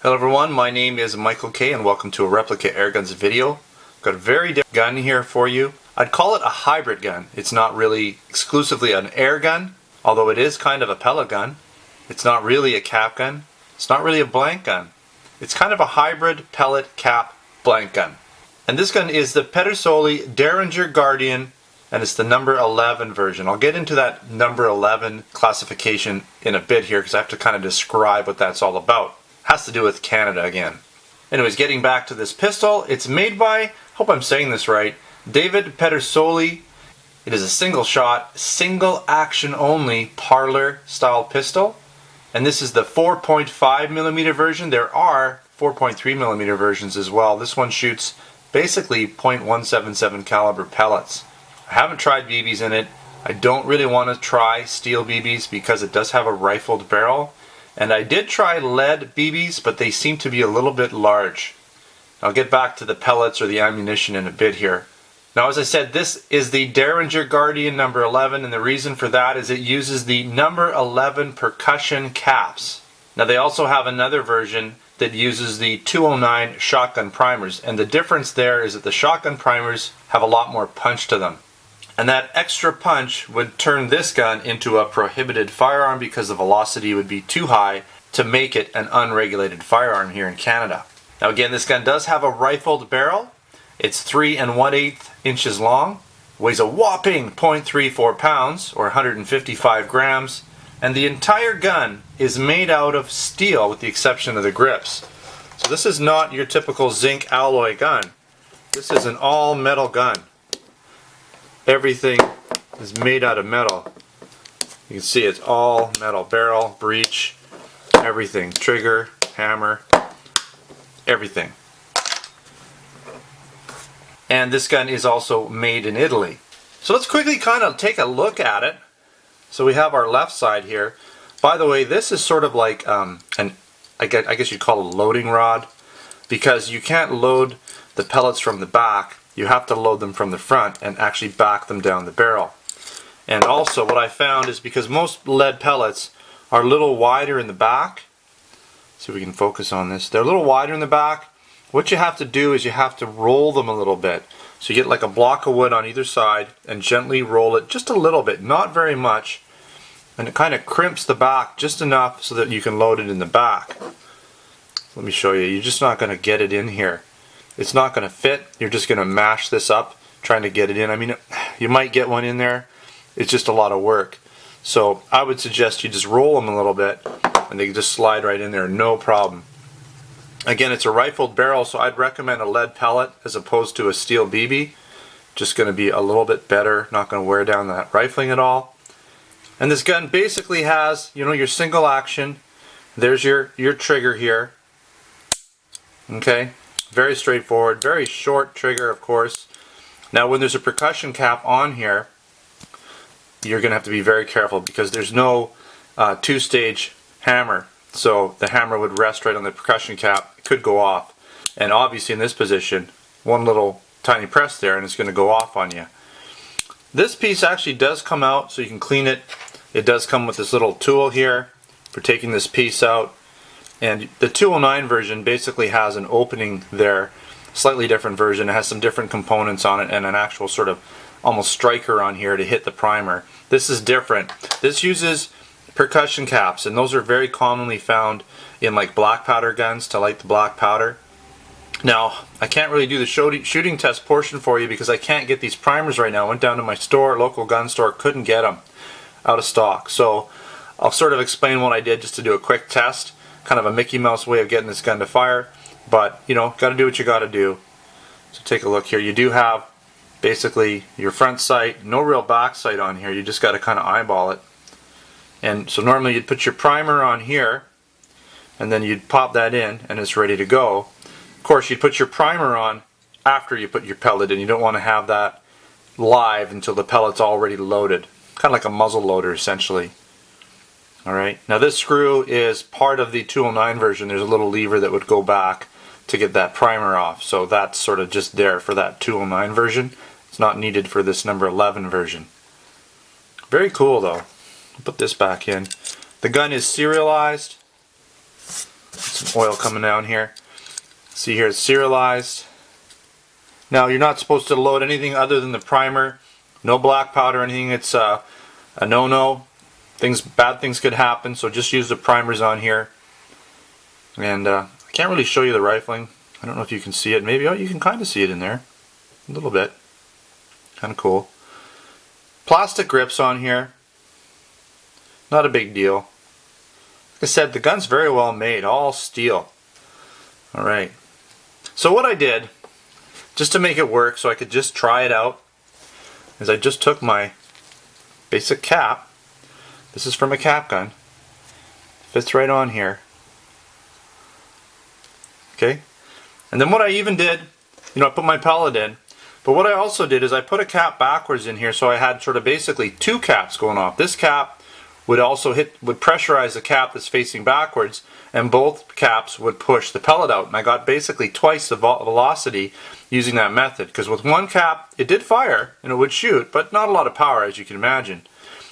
Hello everyone, my name is Michael K and welcome to a replica airguns video. I've got a very different gun here for you. I'd call it a hybrid gun. It's not really exclusively an air gun, although it is kind of a pellet gun. It's not really a cap gun. It's not really a blank gun. It's kind of a hybrid pellet cap blank gun. And this gun is the Pedersoli Derringer Guardian, and it's the number 11 version. I'll get into that number 11 classification in a bit here because I have to kind of describe what that's all about. Has to do with Canada again. Anyways, getting back to this pistol, it's made by, hope I'm saying this right, DavidePedersoli. It is a single shot, single action only parlor style pistol. And this is the 4.5mm version. There are 4.3mm versions as well. This one shoots basically .177 caliber pellets. I haven't tried BBs in it. I don't really want to try steel BBs because it does have a rifled barrel. And I did try lead BBs, but they seem to be a little bit large. I'll get back to the pellets or the ammunition in a bit here. Now, as I said, this is the Derringer Guardian number 11, and the reason for that is it uses the number 11 percussion caps. Now, they also have another version that uses the 209 shotgun primers, and the difference there is that the shotgun primers have a lot more punch to them. And that extra punch would turn this gun into a prohibited firearm because the velocity would be too high to make it an unregulated firearm here in Canada. Now again, this gun does have a rifled barrel. It's 3 1/8 inches long, weighs a whopping 0.34 pounds or 155 grams, and the entire gun is made out of steel with the exception of the grips. So this is not your typical zinc alloy gun. This is an all metal gun. Everything is made out of metal. You can see it's all metal. Barrel, breech, everything. Trigger, hammer, everything. And this gun is also made in Italy. So let's quickly kind of take a look at it. So we have our left side here. By the way, this is sort of like I guess you'd call it a loading rod, because you can't load the pellets from the back. You have to load them from the front and actually back them down the barrel. And also what I found is because most lead pellets are a little wider in the back, see if we can focus on this, they're a little wider in the back. What you have to do is you have to roll them a little bit. So you get like a block of wood on either side and gently roll it just a little bit, not very much, and it kind of crimps the back just enough so that you can load it in the back. Let me show you. You're just not going to get it in here. It's not going to fit. You're just going to mash this up trying to get it in. I mean, you might get one in there. It's just a lot of work. So I would suggest you just roll them a little bit and they can just slide right in there, no problem. Again, it's a rifled barrel, so I'd recommend a lead pellet as opposed to a steel BB. Just going to be a little bit better, not going to wear down that rifling at all. And this gun basically has, you know, your single action. There's your trigger here. Okay. Very straightforward, very short trigger, of course. Now when there's a percussion cap on here, you're going to have to be very careful because there's no two-stage hammer. So the hammer would rest right on the percussion cap. It could go off. And obviously in this position, one little tiny press there and it's going to go off on you. This piece actually does come out so you can clean it. It does come with this little tool here for taking this piece out. And the 209 version basically has an opening there, slightly different version. It has some different components on it and an actual sort of almost striker on here to hit the primer. This is different. This uses percussion caps, and those are very commonly found in like black powder guns to light the black powder. Now, I can't really do the shooting test portion for you because I can't get these primers right now. I went down to my store, local gun store, couldn't get them, out of stock. So I'll sort of explain what I did just to do a quick test. Kind of a Mickey Mouse way of getting this gun to fire, but you know, got to do what you got to do. So take a look here. You do have basically your front sight, no real back sight on here. You just got to kind of eyeball it. And so normally you'd put your primer on here, and then you'd pop that in, and it's ready to go. Of course, you'd put your primer on after you put your pellet in. You don't want to have that live until the pellet's already loaded. Kind of like a muzzle loader, essentially. Alright, now this screw is part of the 209 version. There's a little lever that would go back to get that primer off. So that's sort of just there for that 209 version. It's not needed for this number 11 version. Very cool though. I'll put this back in. The gun is serialized. Some oil coming down here. See here, it's serialized. Now you're not supposed to load anything other than the primer. No black powder or anything. It's a no-no. Bad things could happen, so just use the primers on here. And I can't really show you the rifling. I don't know if you can see it. Maybe, oh, you can kind of see it in there. A little bit. Kind of cool. Plastic grips on here. Not a big deal. Like I said, the gun's very well made. All steel. Alright. So what I did, just to make it work so I could just try it out, is I just took my basic cap. This is from a cap gun. Fits right on here. Okay? And then what I even did, I put my pellet in, but what I also did is I put a cap backwards in here, so I had sort of basically two caps going off. This cap would also would pressurize the cap that's facing backwards, and both caps would push the pellet out. And I got basically twice the velocity using that method, because with one cap it did fire and it would shoot, but not a lot of power, as you can imagine.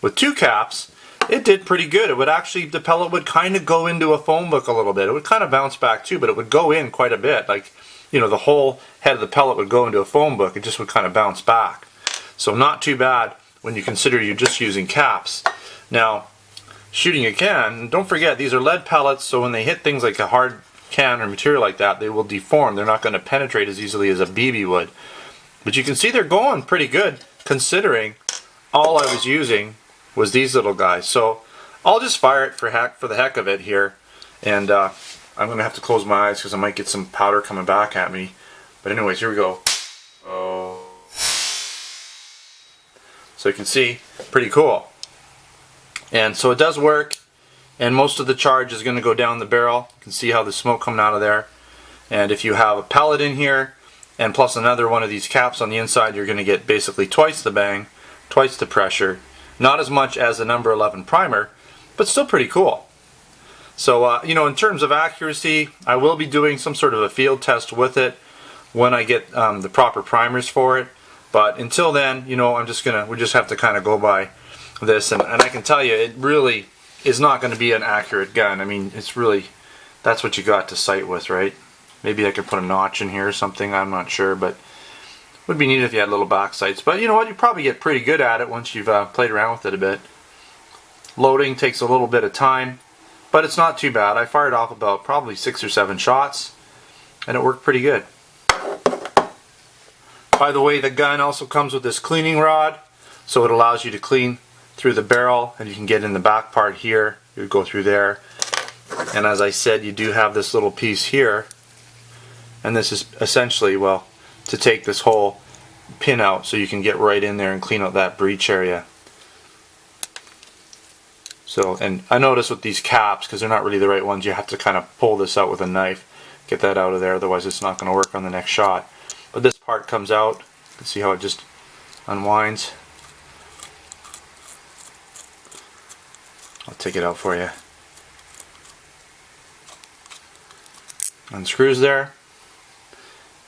With two caps, it did pretty good. It would actually, the pellet would kind of go into a phone book a little bit. It would kind of bounce back too, but it would go in quite a bit. Like, the whole head of the pellet would go into a phone book. It just would kind of bounce back. So not too bad when you consider you're just using caps. Now, shooting a can, don't forget these are lead pellets, so when they hit things like a hard can or material like that, they will deform. They're not going to penetrate as easily as a BB would. But you can see they're going pretty good, considering all I was using was these little guys. So I'll just fire it for the heck of it here, and I'm going to have to close my eyes because I might get some powder coming back at me. But anyways, here we go. Oh. So you can see, pretty cool. And so it does work, and most of the charge is going to go down the barrel. You can see how the smoke coming out of there. And if you have a pellet in here and plus another one of these caps on the inside, you're going to get basically twice the bang, twice the pressure. Not as much as the number 11 primer, but still pretty cool. So in terms of accuracy, I will be doing some sort of a field test with it when I get the proper primers for it. But until then, we just have to kind of go by this, and I can tell you, it really is not going to be an accurate gun. I mean, it's really, that's what you got to sight with, right? Maybe I could put a notch in here or something, I'm not sure, but it would be neat if you had little back sights. But you know what, you probably get pretty good at it once you've played around with it a bit. Loading takes a little bit of time, but it's not too bad. I fired off about probably 6 or 7 shots, and it worked pretty good. By the way, the gun also comes with this cleaning rod, so it allows you to clean through the barrel, and you can get in the back part here. You would go through there, and as I said, you do have this little piece here, and this is essentially, well, to take this whole pin out so you can get right in there and clean out that breech area. So, and I notice with these caps, because they're not really the right ones, you have to kind of pull this out with a knife, get that out of there, otherwise it's not going to work on the next shot. But this part comes out, you can see how it just unwinds. I'll take it out for you. Unscrews there,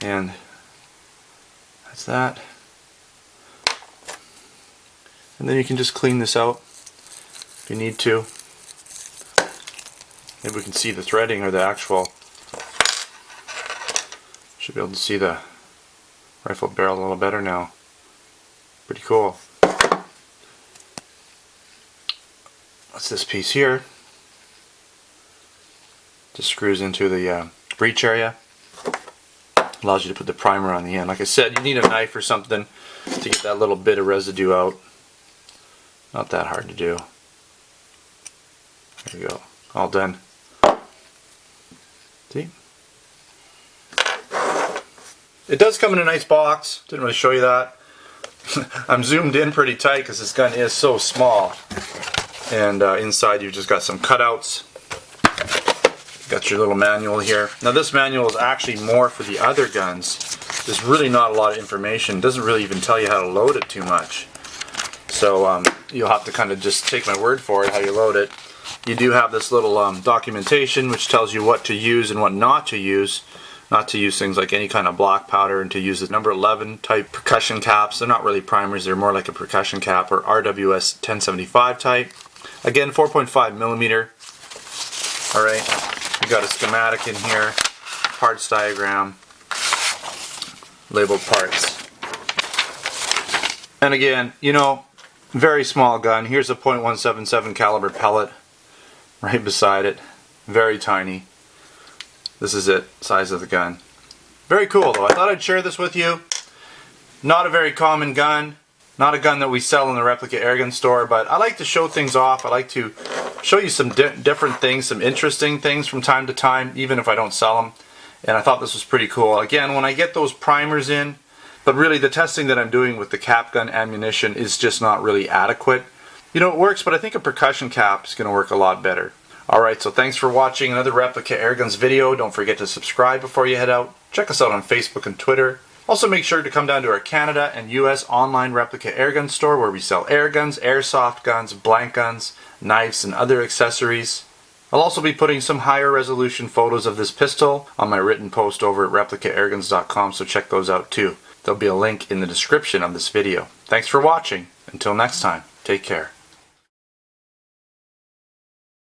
and that's that. And then you can just clean this out if you need to. Maybe we can see the threading or the actual. Should be able to see the rifle barrel a little better now. Pretty cool. What's this piece here? Just screws into the breech area. Allows you to put the primer on the end. Like I said, you need a knife or something to get that little bit of residue out. Not that hard to do. There you go. All done. See? It does come in a nice box. Didn't really show you that. I'm zoomed in pretty tight because this gun is so small. And inside you've just got some cutouts. Got your little manual here. Now this manual is actually more for the other guns. There's really not a lot of information. It doesn't really even tell you how to load it too much. So you'll have to kind of just take my word for it how you load it. You do have this little documentation which tells you what to use and what not to use. Not to use things like any kind of black powder, and to use the number 11 type percussion caps. They're not really primers, they're more like a percussion cap, or RWS 1075 type. Again, 4.5 millimeter. Alright, You got a schematic in here, parts diagram, labeled parts. And again, you know, very small gun. Here's a .177 caliber pellet right beside it. Very tiny. This is it, size of the gun. Very cool though. I thought I'd share this with you. Not a very common gun. Not a gun that we sell in the replica airgun store, but I like to show things off. I like to show you some different things, some interesting things from time to time, even if I don't sell them. And I thought this was pretty cool. Again, when I get those primers in, but really the testing that I'm doing with the cap gun ammunition is just not really adequate. You know, it works, but I think a percussion cap is going to work a lot better. Alright, so thanks for watching another Replica Airguns video. Don't forget to subscribe before you head out. Check us out on Facebook and Twitter. Also make sure to come down to our Canada and US online Replica Airgun store where we sell air guns, airsoft guns, blank guns, knives, and other accessories. I'll also be putting some higher resolution photos of this pistol on my written post over at replicaairguns.com, so check those out too. There'll be a link in the description of this video. Thanks for watching. Until next time, take care.